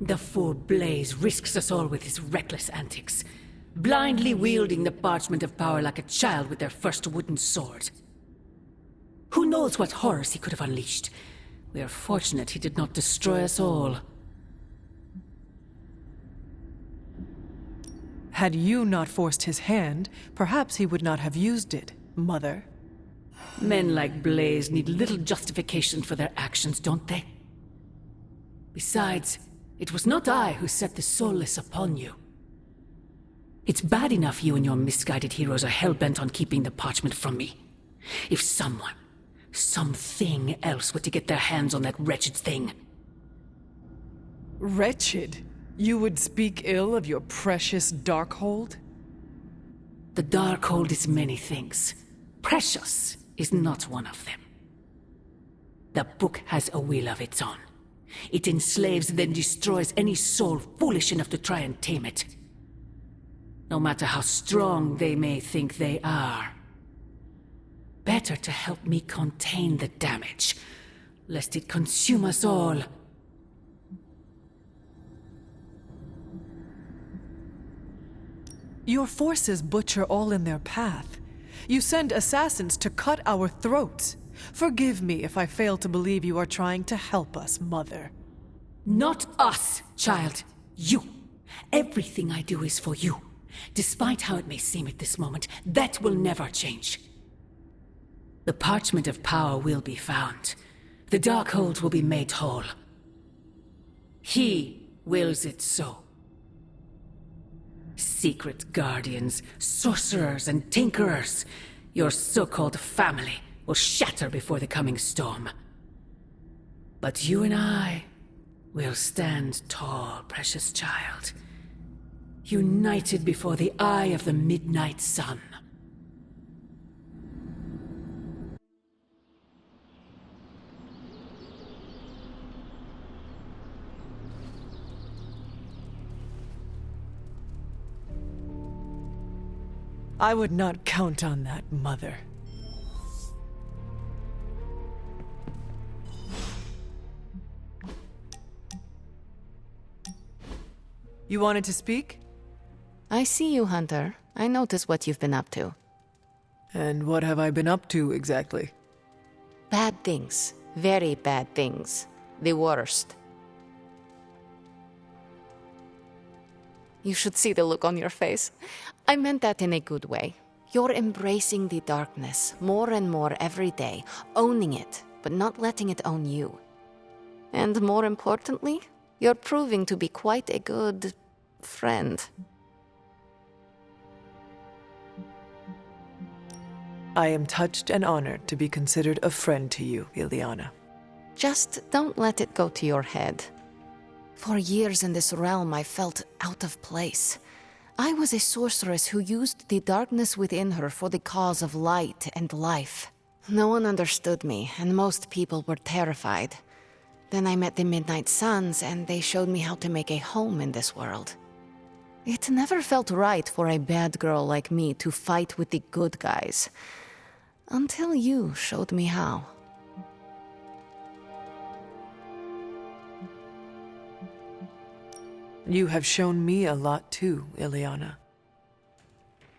The fool Blaze risks us all with his reckless antics, blindly wielding the parchment of power like a child with their first wooden sword. Who knows what horrors he could have unleashed? We are fortunate he did not destroy us all. Had you not forced his hand, perhaps he would not have used it, Mother. Men like Blaze need little justification for their actions, don't they? Besides, it was not I who set the soulless upon you. It's bad enough you and your misguided heroes are hell-bent on keeping the parchment from me. If someone, something else were to get their hands on that wretched thing. Wretched? You would speak ill of your precious Darkhold? The Darkhold is many things. Precious is not one of them. The book has a will of its own. It enslaves, then destroys any soul foolish enough to try and tame it. No matter how strong they may think they are. Better to help me contain the damage, lest it consume us all. Your forces butcher all in their path. You send assassins to cut our throats. Forgive me if I fail to believe you are trying to help us, Mother. Not us, child. You. Everything I do is for you. Despite how it may seem at this moment, that will never change. The parchment of power will be found. The Darkhold will be made whole. He wills it so. Secret guardians, sorcerers, and tinkerers, your so-called family will shatter before the coming storm. But you and I will stand tall, precious child. United before the eye of the midnight sun. I would not count on that, Mother. You wanted to speak? I see you, Hunter. I notice what you've been up to. And what have I been up to, exactly? Bad things. Very bad things. The worst. You should see the look on your face. I meant that in a good way. You're embracing the darkness more and more every day, owning it, but not letting it own you. And more importantly, you're proving to be quite a good friend. I am touched and honored to be considered a friend to you, Ileana. Just don't let it go to your head. For years in this realm, I felt out of place. I was a sorceress who used the darkness within her for the cause of light and life. No one understood me, and most people were terrified. Then I met the Midnight Suns, and they showed me how to make a home in this world. It never felt right for a bad girl like me to fight with the good guys. Until you showed me how. You have shown me a lot too, Ileana.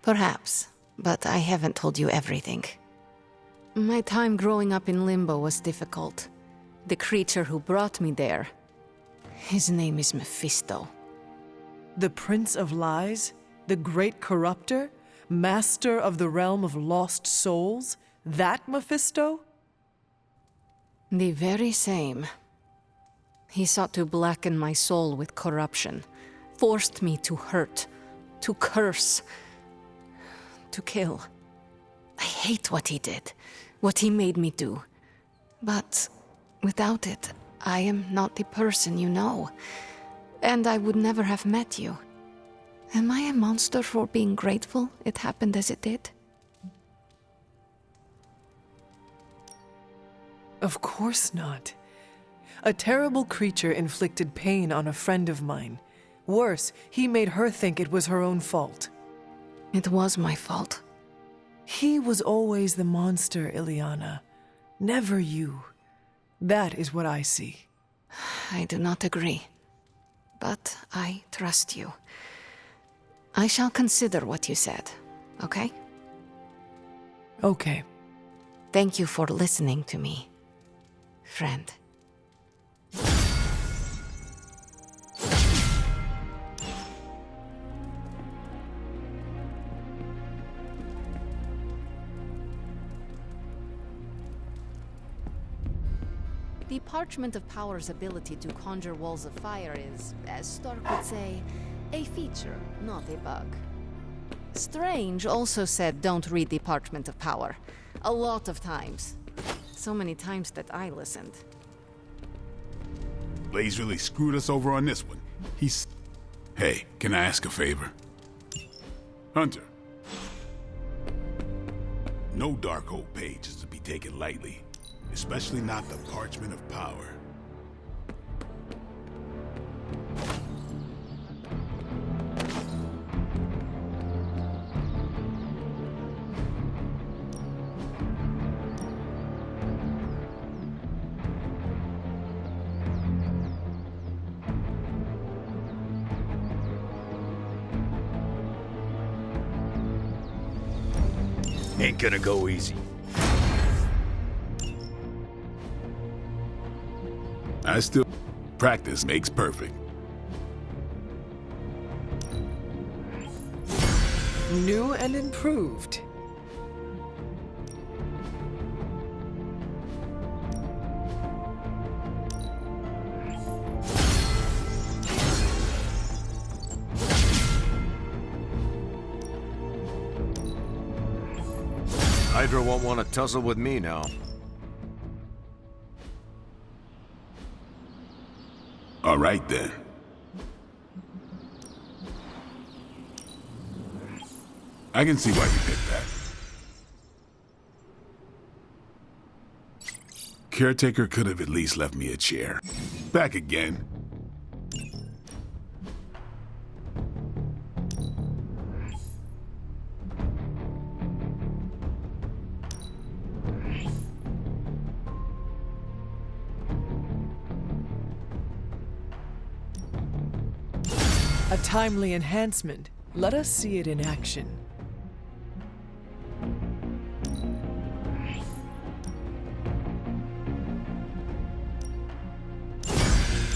Perhaps, but I haven't told you everything. My time growing up in Limbo was difficult. The creature who brought me there, his name is Mephisto. The Prince of Lies? The Great Corruptor? Master of the Realm of Lost Souls? That Mephisto? The very same. He sought to blacken my soul with corruption, forced me to hurt, to curse, to kill. I hate what he did, what he made me do. But without it, I am not the person you know, and I would never have met you. Am I a monster for being grateful it happened as it did? Of course not. A terrible creature inflicted pain on a friend of mine. Worse, he made her think it was her own fault. It was my fault. He was always the monster, Ileana. Never you. That is what I see. I do not agree. but I trust you. I shall consider what you said, okay? Okay. Thank you for listening to me, friend. The Parchment of Power's ability to conjure walls of fire is, as Stark would say, a feature, not a bug. Strange also said don't read the Parchment of Power. A lot of times. So many times that I listened. Blaze really screwed us over on this one. Hey, can I ask a favor? Hunter. No Darkhold page is to be taken lightly. Especially not the Parchment of Power. Ain't gonna go easy. Practice makes perfect. New and improved. Hydra won't want to tussle with me now. All right, then. I can see why you picked that. Caretaker could have at least left me a chair. Back again. A timely enhancement. Let us see it in action.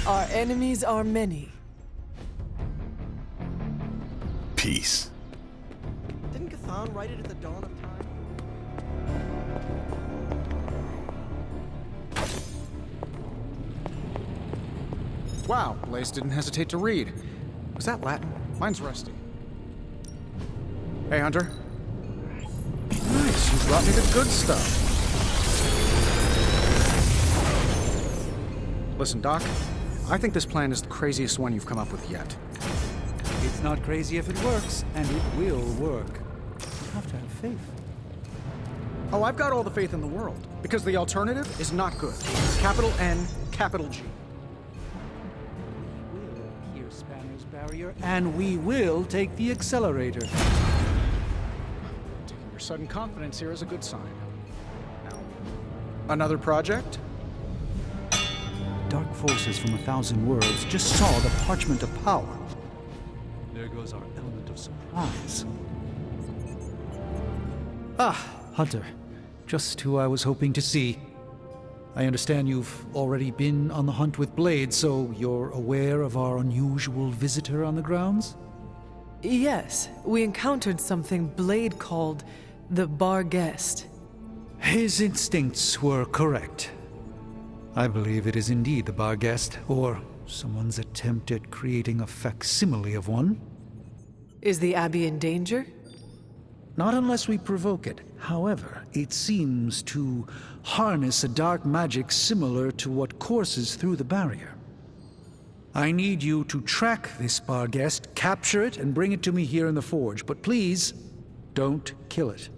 Our enemies are many. Peace. Didn't Chthon write it at the dawn of time? Wow, Blaze didn't hesitate to read. Was that Latin? Mine's rusty. Hey, Hunter. Nice, you brought me the good stuff. Listen, Doc, I think this plan is the craziest one you've come up with yet. It's not crazy if it works, and it will work. You have to have faith. Oh, I've got all the faith in the world, because the alternative is not good. Capital N, capital G. We will pierce Spanner's barrier, and we will take the accelerator. Taking your sudden confidence here is a good sign. Now, another project? Dark forces from 1,000 worlds just saw the Parchment of Power. There goes our element of surprise. Ah, Hunter. Just who I was hoping to see. I understand you've already been on the hunt with Blade, so you're aware of our unusual visitor on the grounds? Yes, we encountered something Blade called the Bar Guest. His instincts were correct. I believe it is indeed the Bar Guest, or someone's attempt at creating a facsimile of one. Is the Abbey in danger? Not unless we provoke it. However, it seems to harness a dark magic similar to what courses through the barrier. I need you to track this Bar Guest, capture it, and bring it to me here in the Forge. But please, don't kill it.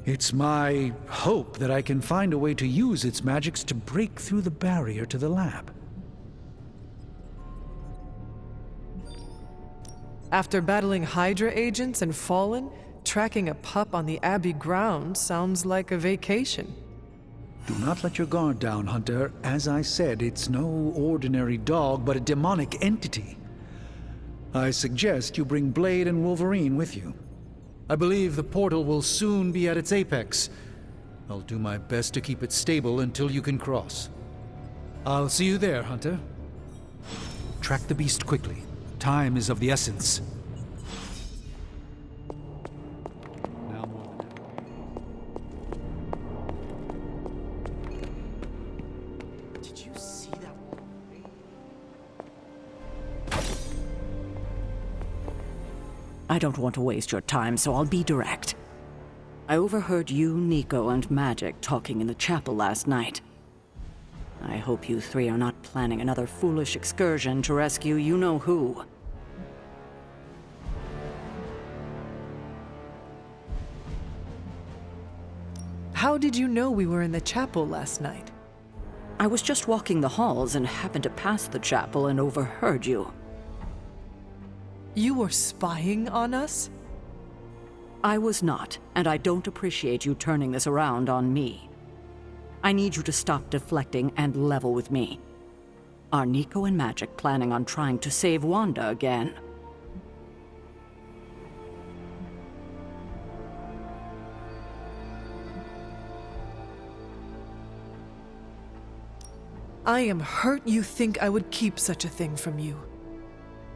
It's my hope that I can find a way to use its magics to break through the barrier to the lab. After battling Hydra agents and Fallen, tracking a pup on the Abbey grounds sounds like a vacation. Do not let your guard down, Hunter. As I said, it's no ordinary dog, but a demonic entity. I suggest you bring Blade and Wolverine with you. I believe the portal will soon be at its apex. I'll do my best to keep it stable until you can cross. I'll see you there, Hunter. Track the beast quickly. Time is of the essence. Now more than ever. Did you see that? I don't want to waste your time, so I'll be direct. I overheard you, Nico, and Magic talking in the chapel last night. I hope you three are not planning another foolish excursion to rescue you-know-who. How did you know we were in the chapel last night? I was just walking the halls and happened to pass the chapel and overheard you. You were spying on us? I was not, and I don't appreciate you turning this around on me. I need you to stop deflecting and level with me. Are Nico and Magic planning on trying to save Wanda again? I am hurt you think I would keep such a thing from you.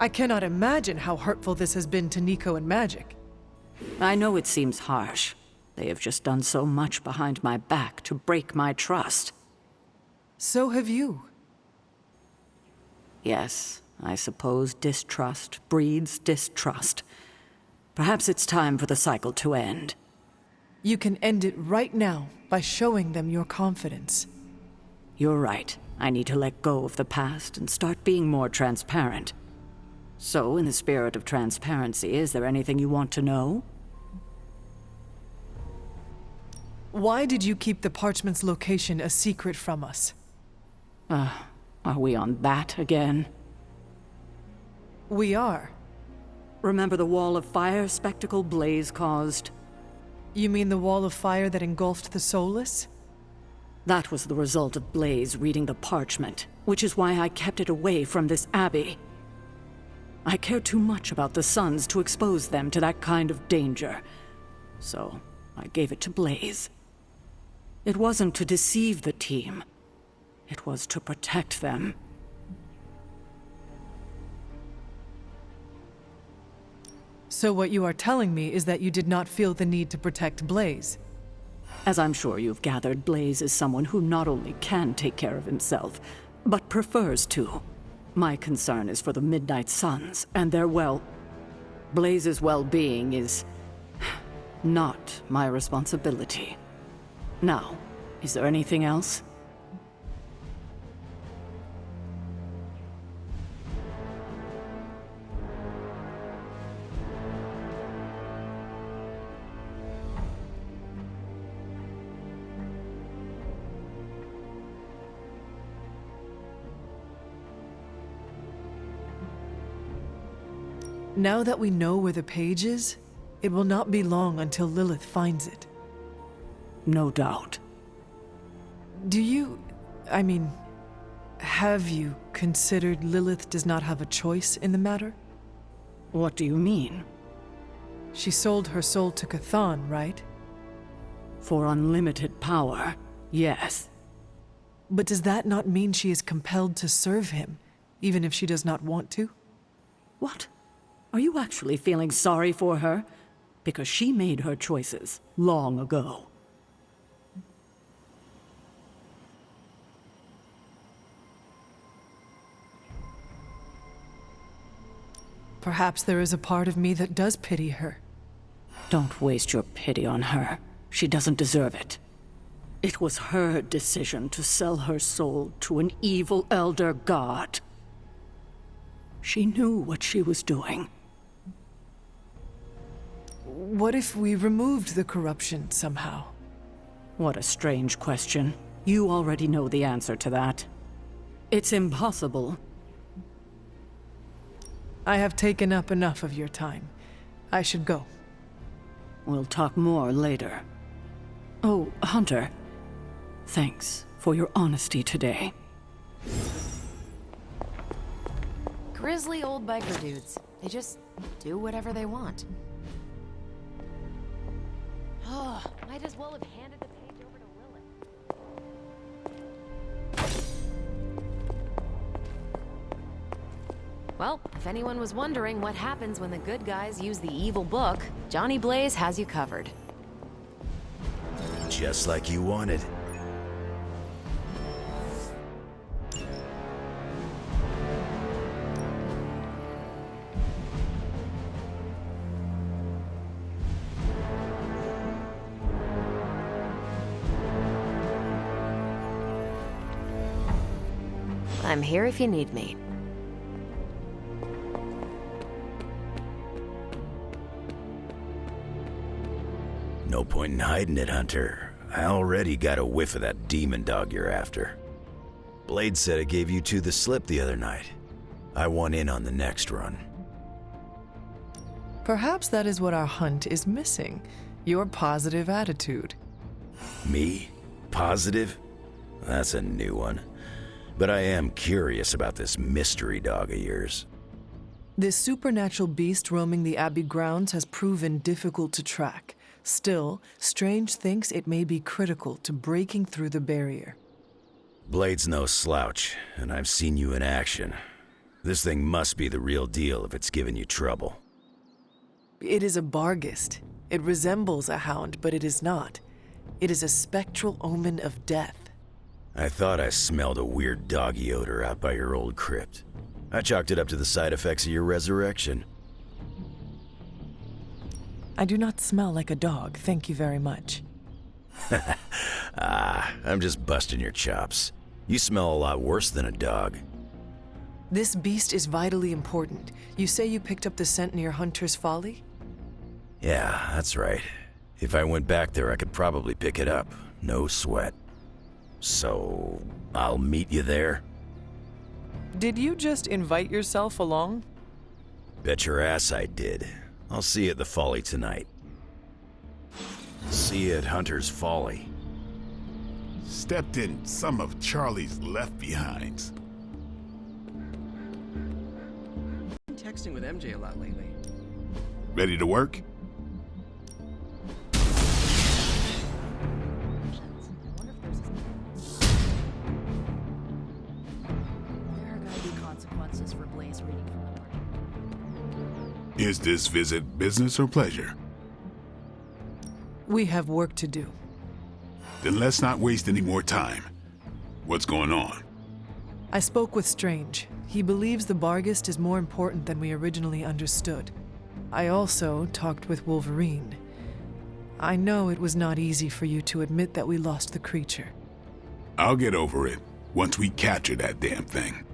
I cannot imagine how hurtful this has been to Nico and Magic. I know it seems harsh. They have just done so much behind my back to break my trust. So have you. Yes, I suppose distrust breeds distrust. Perhaps it's time for the cycle to end. You can end it right now by showing them your confidence. You're right. I need to let go of the past and start being more transparent. So, in the spirit of transparency, is there anything you want to know? Why did you keep the parchment's location a secret from us? Are we on that again? We are. Remember the wall of fire spectacle Blaze caused? You mean the wall of fire that engulfed the Soulless? That was the result of Blaze reading the parchment, which is why I kept it away from this abbey. I care too much about the Sons to expose them to that kind of danger. So, I gave it to Blaze. It wasn't to deceive the team. It was to protect them. So what you are telling me is that you did not feel the need to protect Blaze. As I'm sure you've gathered, Blaze is someone who not only can take care of himself, but prefers to. My concern is for the Midnight Suns and their Blaze's well-being is not my responsibility. Now, is there anything else? Now that we know where the page is, it will not be long until Lilith finds it. No doubt. Have you considered Lilith does not have a choice in the matter? What do you mean? She sold her soul to Chthon, right? For unlimited power, yes. But does that not mean she is compelled to serve him, even if she does not want to? What? Are you actually feeling sorry for her? Because she made her choices long ago. Perhaps there is a part of me that does pity her. Don't waste your pity on her. She doesn't deserve it. It was her decision to sell her soul to an evil elder god. She knew what she was doing. What if we removed the corruption somehow? What a strange question. You already know the answer to that. It's impossible. I have taken up enough of your time. I should go. We'll talk more later. Oh, Hunter. Thanks for your honesty today. Grizzly old biker dudes. They just do whatever they want. Oh, might as well have handed the page over to Lilith. Well, if anyone was wondering what happens when the good guys use the evil book, Johnny Blaze has you covered. Just like you wanted. I'm here if you need me. No point in hiding it, Hunter. I already got a whiff of that demon dog you're after. Blade said it gave you two the slip the other night. I want in on the next run. Perhaps that is what our hunt is missing. Your positive attitude. Me? Positive? That's a new one. But I am curious about this mystery dog of yours. This supernatural beast roaming the Abbey grounds has proven difficult to track. Still, Strange thinks it may be critical to breaking through the barrier. Blade's no slouch, and I've seen you in action. This thing must be the real deal if it's giving you trouble. It is a barghest. It resembles a hound, but it is not. It is a spectral omen of death. I thought I smelled a weird doggy odor out by your old crypt. I chalked it up to the side effects of your resurrection. I do not smell like a dog, thank you very much. I'm just busting your chops. You smell a lot worse than a dog. This beast is vitally important. You say you picked up the scent near Hunter's Folly? Yeah, that's right. If I went back there, I could probably pick it up. No sweat. So, I'll meet you there? Did you just invite yourself along? Bet your ass I did. I'll see you at the Folly tonight. See you at Hunter's Folly. Stepped in some of Charlie's left behinds. Been texting with MJ a lot lately. Ready to work? For Blaze reading from the board. Is this visit business or pleasure? We have work to do. Then let's not waste any more time. What's going on? I spoke with Strange. He believes the barghest is more important than we originally understood. I also talked with Wolverine. I know it was not easy for you to admit that we lost the creature. I'll get over it once we capture that damn thing.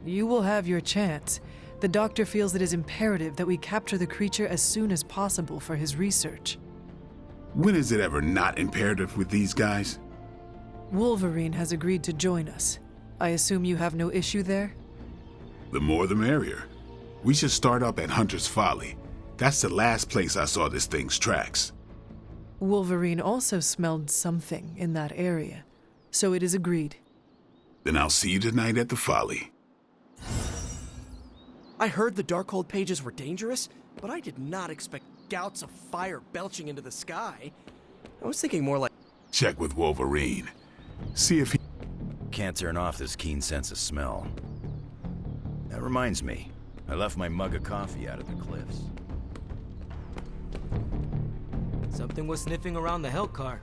You will have your chance. The doctor feels it is imperative that we capture the creature as soon as possible for his research. When is it ever not imperative with these guys? Wolverine has agreed to join us. I assume you have no issue there? The more the merrier. We should start up at Hunter's Folly. That's the last place I saw this thing's tracks. Wolverine also smelled something in that area, so it is agreed. Then I'll see you tonight at the Folly. I heard the Darkhold pages were dangerous, but I did not expect gouts of fire belching into the sky. I was thinking more like... Check with Wolverine. See if he... Can't turn off this keen sense of smell. That reminds me, I left my mug of coffee out at the cliffs. Something was sniffing around the Hell car.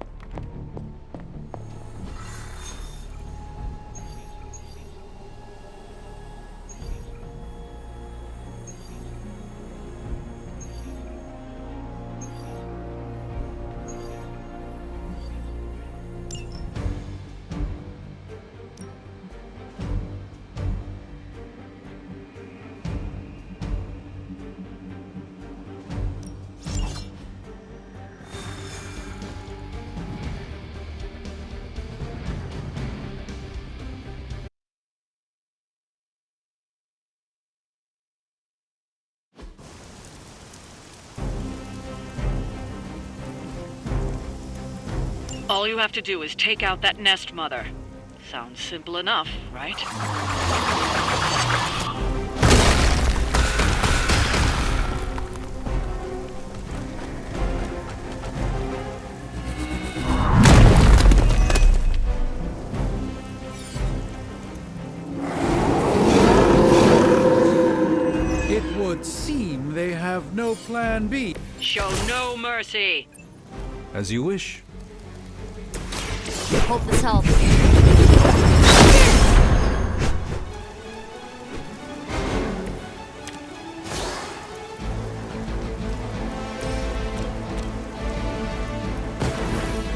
All you have to do is take out that nest mother. Sounds simple enough, right? It would seem they have no plan B. Show no mercy. As you wish. Hope this helps.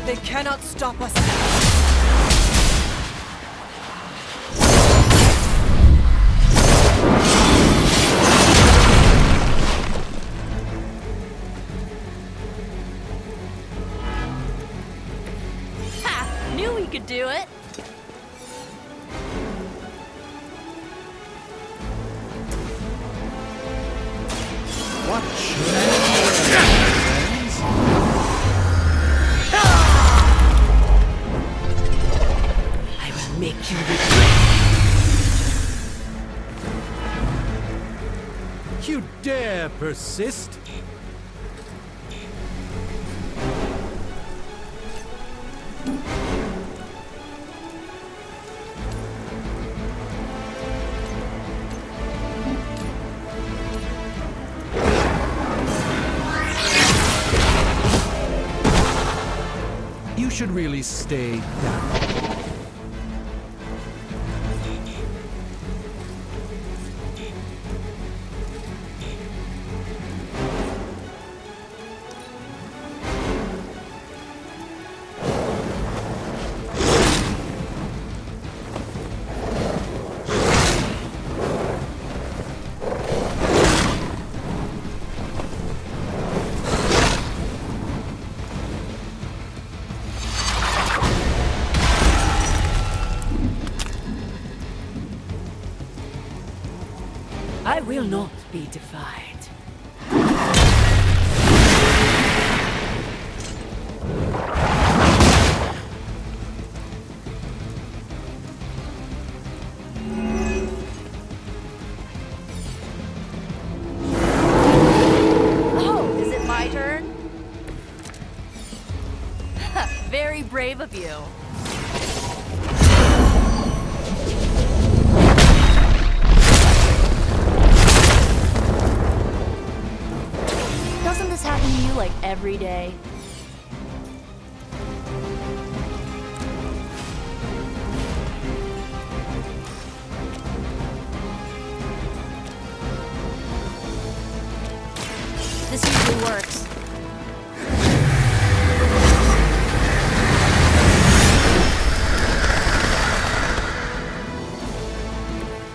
They cannot stop us. Ha! Knew we could do it. I will make you regret. You dare persist? You should really stay down. I will not be defied. Oh, is it my turn? Very brave of you. Doesn't this happen to you like every day? This usually works.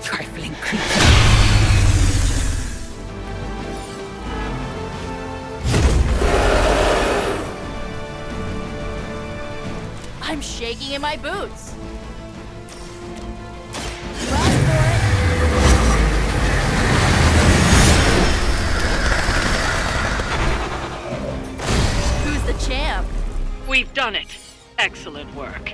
Trifling creature. I'm shaking in my boots. You asked for it. Who's the champ? We've done it. Excellent work.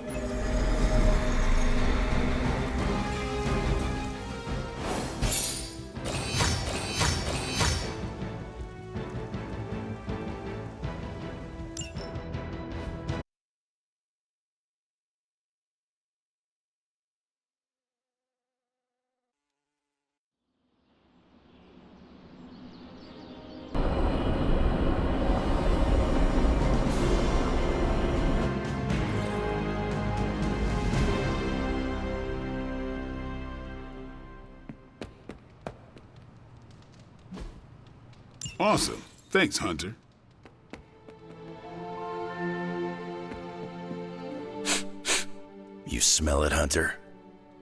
Awesome. Thanks, Hunter. You smell it, Hunter?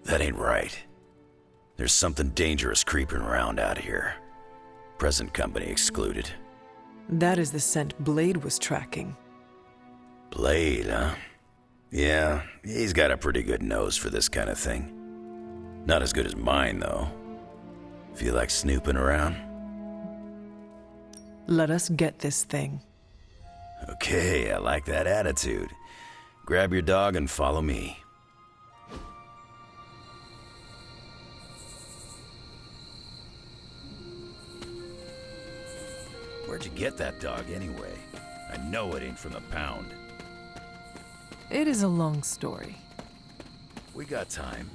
That ain't right. There's something dangerous creeping around out here. Present company excluded. That is the scent Blade was tracking. Blade, huh? Yeah, he's got a pretty good nose for this kind of thing. Not as good as mine, though. Feel like snooping around? Let us get this thing. Okay, I like that attitude. Grab your dog and follow me. Where'd you get that dog anyway? I know it ain't from the pound. It is a long story. We got time.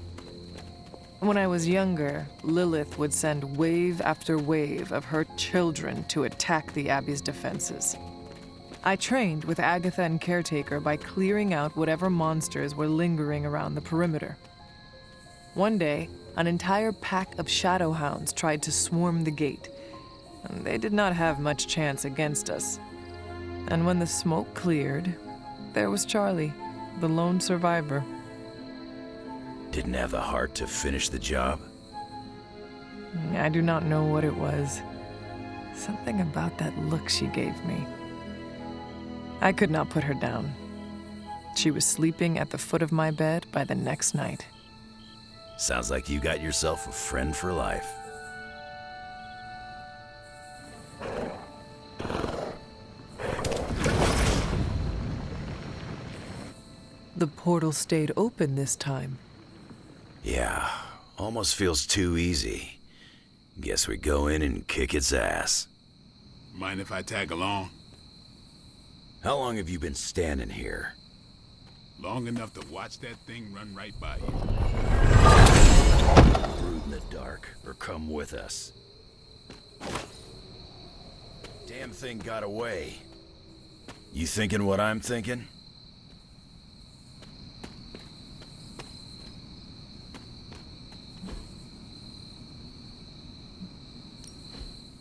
When I was younger, Lilith would send wave after wave of her children to attack the Abbey's defenses. I trained with Agatha and Caretaker by clearing out whatever monsters were lingering around the perimeter. One day, an entire pack of shadowhounds tried to swarm the gate, and they did not have much chance against us. And when the smoke cleared, there was Charlie, the lone survivor. Didn't have the heart to finish the job? I do not know what it was. Something about that look she gave me. I could not put her down. She was sleeping at the foot of my bed by the next night. Sounds like you got yourself a friend for life. The portal stayed open this time. Yeah, almost feels too easy. Guess we go in and kick its ass. Mind if I tag along? How long have you been standing here? Long enough to watch that thing run right by you. Brood in the dark, or come with us. Damn thing got away. You thinking what I'm thinking?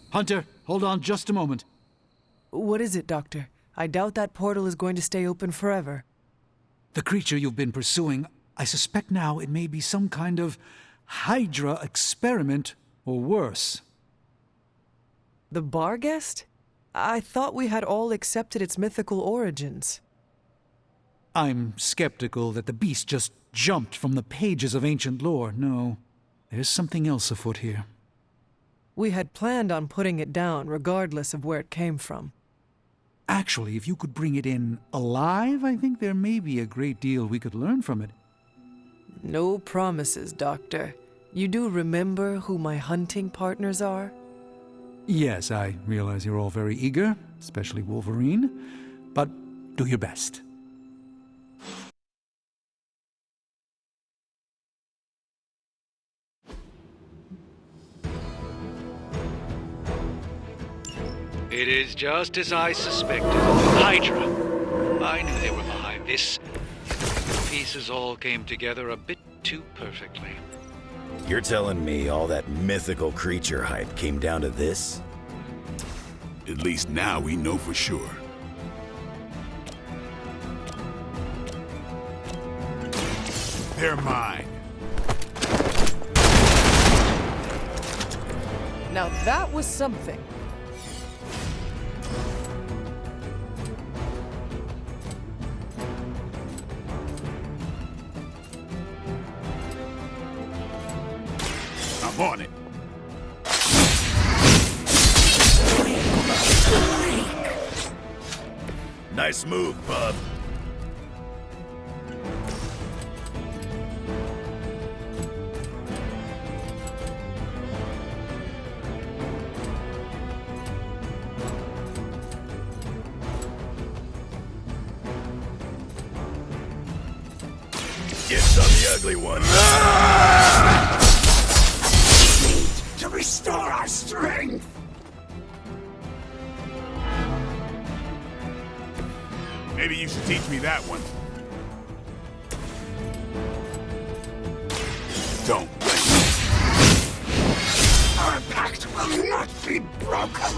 Hunter, hold on just a moment. What is it, Doctor? I doubt that portal is going to stay open forever. The creature you've been pursuing, I suspect now it may be some kind of Hydra experiment, or worse. The Barghest? I thought we had all accepted its mythical origins. I'm skeptical that the beast just jumped from the pages of ancient lore. No, there's something else afoot here. We had planned on putting it down regardless of where it came from. Actually, if you could bring it in alive, I think there may be a great deal we could learn from it. No promises, Doctor. You do remember who my hunting partners are? Yes, I realize you're all very eager, especially Wolverine, but do your best. It is just as I suspected. Hydra. I knew they were behind this. The pieces all came together a bit too perfectly. You're telling me all that mythical creature hype came down to this? At least now we know for sure. They're mine. Now that was something. I'm on it. Nice move, bub. Gets on the ugly one. To restore our strength. Maybe you should teach me that one. Don't blink. Our pact will not be broken.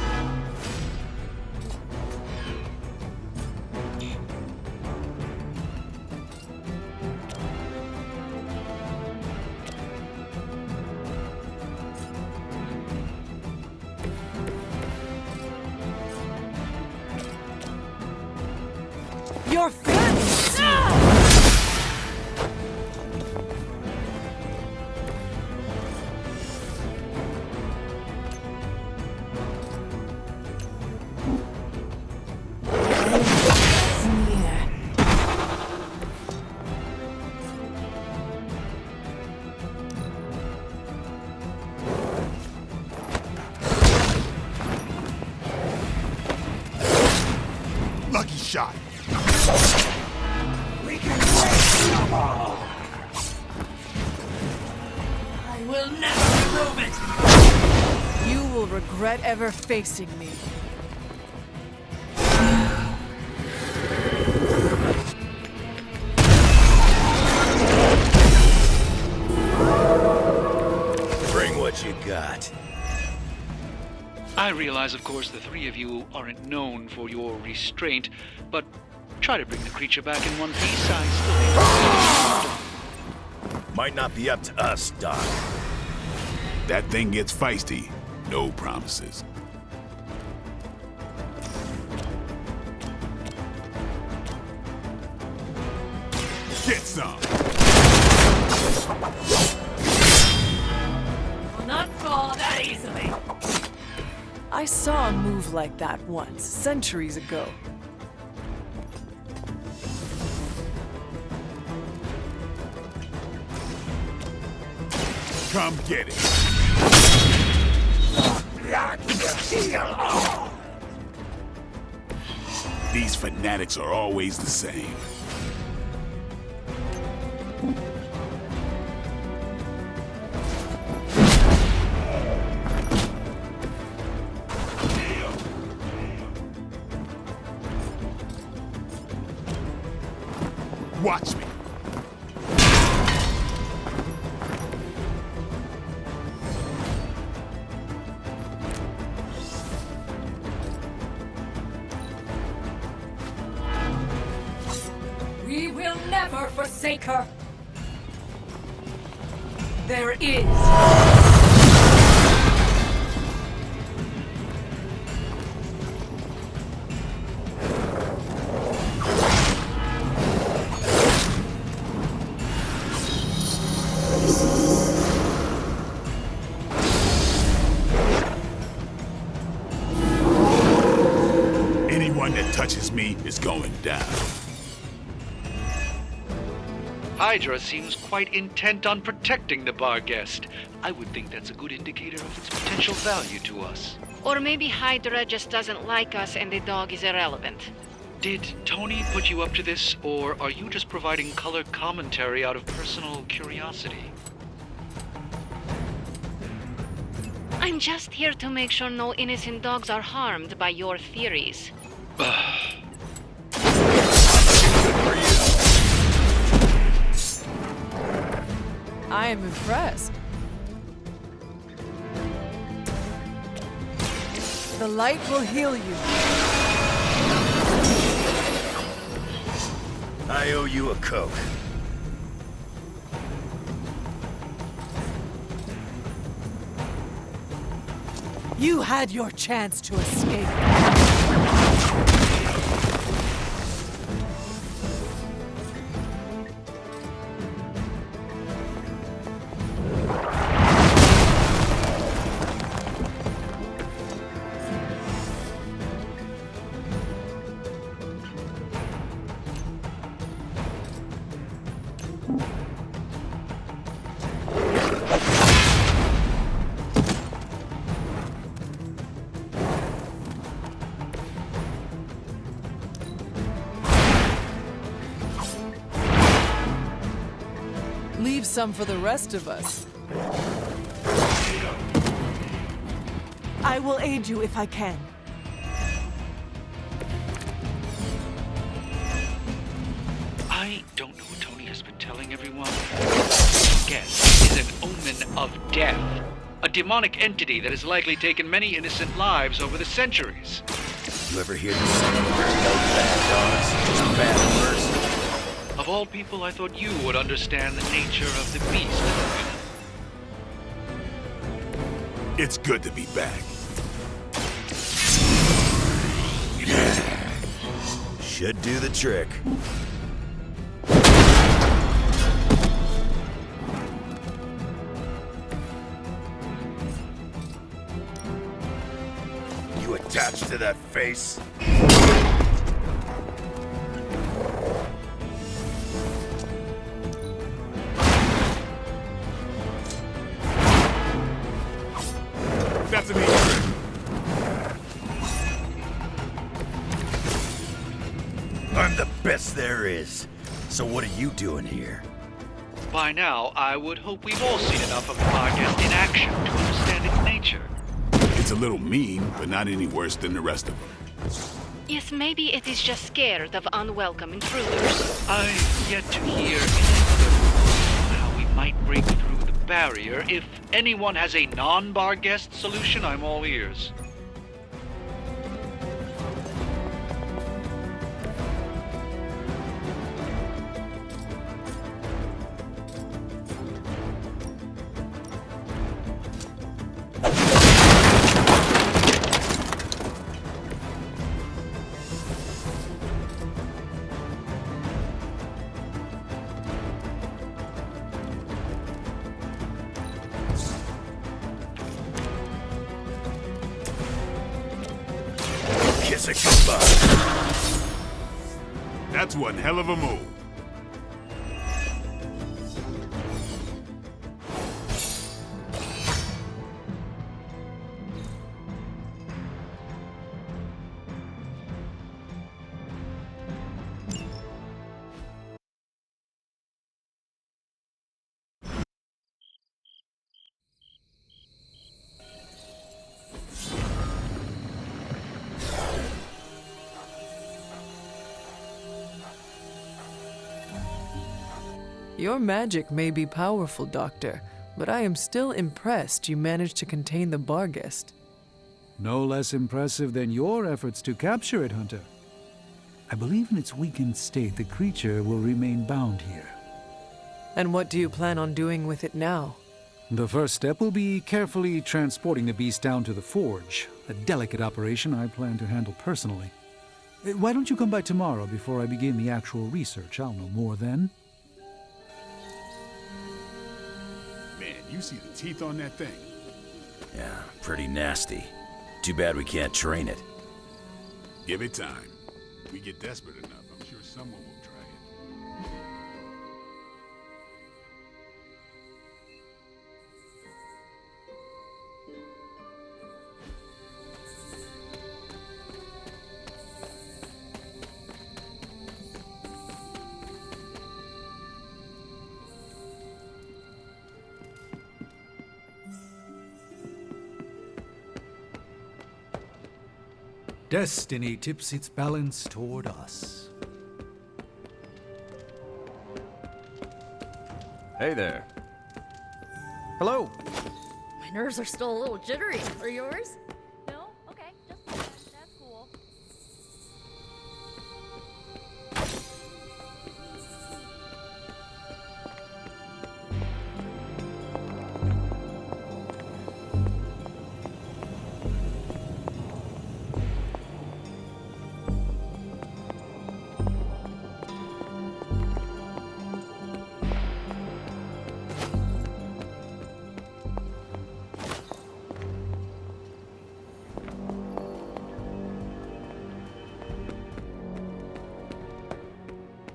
Your friends! shot. We can break no more. I will never remove it. You will regret ever facing me. Bring what you got. I realize, of course, the three of you aren't known for your restraint, but try to bring the creature back in one piece. I still need to... Might not be up to us, Doc. That thing gets feisty. No promises. Get some. Will not fall that easily. I saw a move like that once, centuries ago. Come get it. These fanatics are always the same. Watch me. We will never forsake her. There is. Anyone that touches me is going down. Hydra seems quite intent on protecting the bar guest. I would think that's a good indicator of its potential value to us. Or maybe Hydra just doesn't like us and the dog is irrelevant. Did Tony put you up to this, or are you just providing color commentary out of personal curiosity? I'm just here to make sure no innocent dogs are harmed by your theories. I am impressed. The light will heal you. I owe you a Coke. You had your chance to escape. Leave some for the rest of us. I will aid you if I can. I don't know what Tony has been telling everyone. This guest is an omen of death. A demonic entity that has likely taken many innocent lives over the centuries. You ever hear the saying, there's no bad dogs, just bad words? Of all people, I thought you would understand the nature of the beast. It's good to be back. Should do the trick. You attached to that face? That's an easy trick. Yes, there is. So what are you doing here? By now, I would hope we've all seen enough of the Barghest in action to understand its nature. It's a little mean, but not any worse than the rest of them. Yes, maybe it is just scared of unwelcome intruders. I've yet to hear anything how we might break through the barrier. If anyone has a non-Barghest solution, I'm all ears. Kiss it goodbye. That's one hell of a move. Your magic may be powerful, Doctor, but I am still impressed you managed to contain the Barghest. No less impressive than your efforts to capture it, Hunter. I believe in its weakened state, the creature will remain bound here. And what do you plan on doing with it now? The first step will be carefully transporting the beast down to the forge, a delicate operation I plan to handle personally. Why don't you come by tomorrow before I begin the actual research? I'll know more then. Man, you see the teeth on that thing? Yeah, pretty nasty. Too bad we can't train it. Give it time. We get desperate enough, I'm sure someone will try it. Destiny tips its balance toward us. Hey there. Hello. My nerves are still a little jittery. Are yours? No? Okay, just fine. That's cool.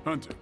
Hunter,